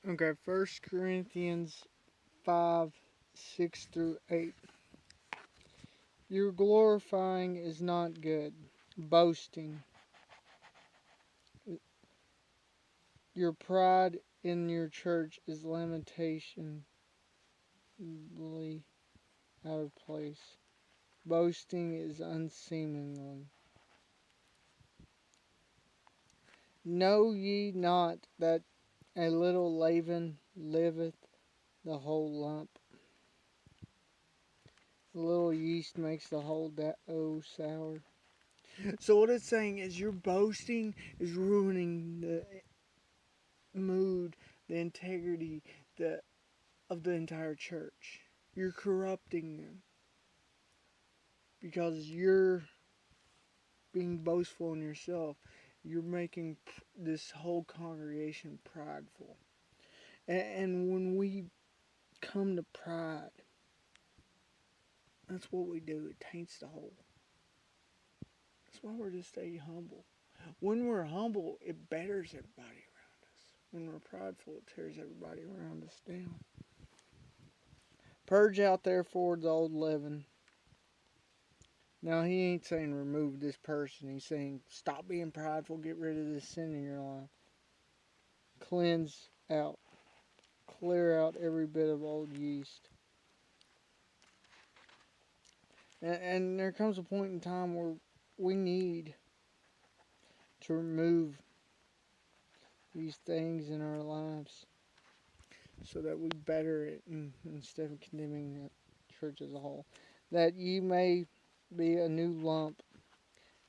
Okay, 1 Corinthians 5, 6 through 8. Your glorifying is not good. Boasting. Your pride in your church is lamentationly out of place. Boasting is unseemly. Know ye not that a little leaven leaveth the whole lump? A little yeast makes the whole dough sour. So what it's saying is your boasting is ruining the mood, the integrity of the entire church. You're corrupting them because you're being boastful in yourself. You're making this whole congregation prideful. And when we come to pride, that's what we do. It taints the whole. That's why we're to stay humble. When we're humble, it betters everybody around us. When we're prideful, it tears everybody around us down. Purge out therefore the old leaven. Now he ain't saying remove this person. He's saying stop being prideful. Get rid of this sin in your life. Cleanse out. Clear out every bit of old yeast. And there comes a point in time where we need to remove these things in our lives so that we better it instead of condemning the church as a whole. That ye may be a new lump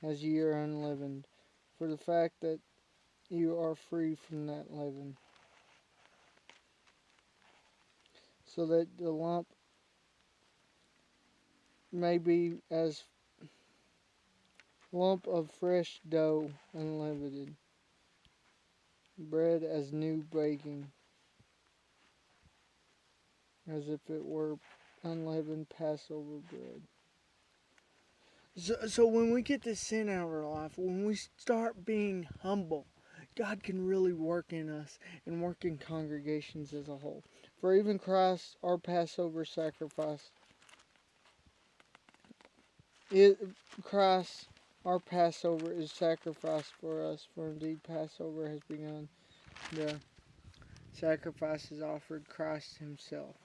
as ye are unleavened, for the fact that you are free from that leaven. So that the lump may be as lump of fresh dough unleavened, bread as new baking, as if it were unleavened Passover bread. So when we get this sin out of our life, when we start being humble, God can really work in us and work in congregations as a whole. For even Christ, our Passover sacrifice, Christ, our Passover, is sacrificed for us. For indeed Passover has begun. The sacrifice is offered Christ himself.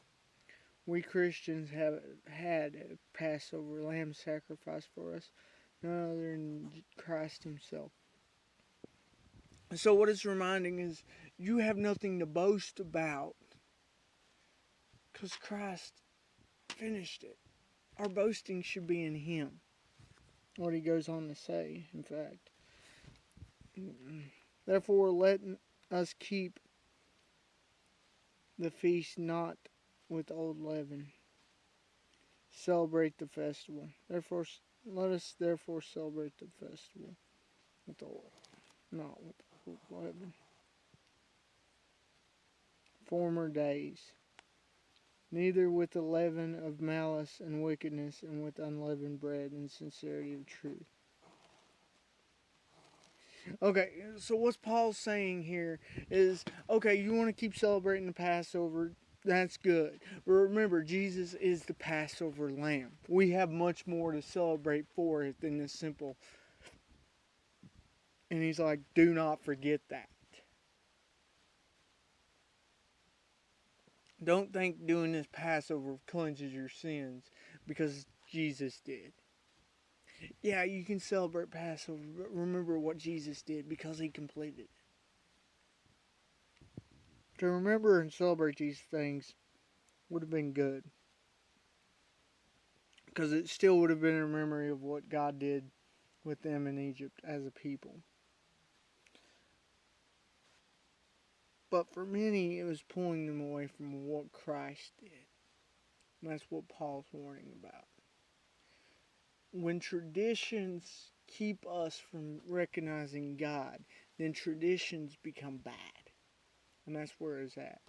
We Christians have had a Passover lamb sacrifice for us, none other than Christ himself. So what it's reminding is you have nothing to boast about because Christ finished it. Our boasting should be in him. What he goes on to say, in fact. Therefore let us keep the feast not with old leaven. Celebrate the festival. Let us celebrate the festival with old, not with old leaven. Former days, neither with the leaven of malice and wickedness, and with unleavened bread and sincerity of truth. Okay, so what's Paul saying here is, okay, you want to keep celebrating the Passover, that's good. But remember, Jesus is the Passover lamb. We have much more to celebrate for it than this simple. And he's like, do not forget that. Don't think doing this Passover cleanses your sins because Jesus did. Yeah, you can celebrate Passover, but remember what Jesus did because he completed it. To remember and celebrate these things would have been good. Because it still would have been a memory of what God did with them in Egypt as a people. But for many, it was pulling them away from what Christ did. And that's what Paul's warning about. When traditions keep us from recognizing God, then traditions become bad. And that's where it's at.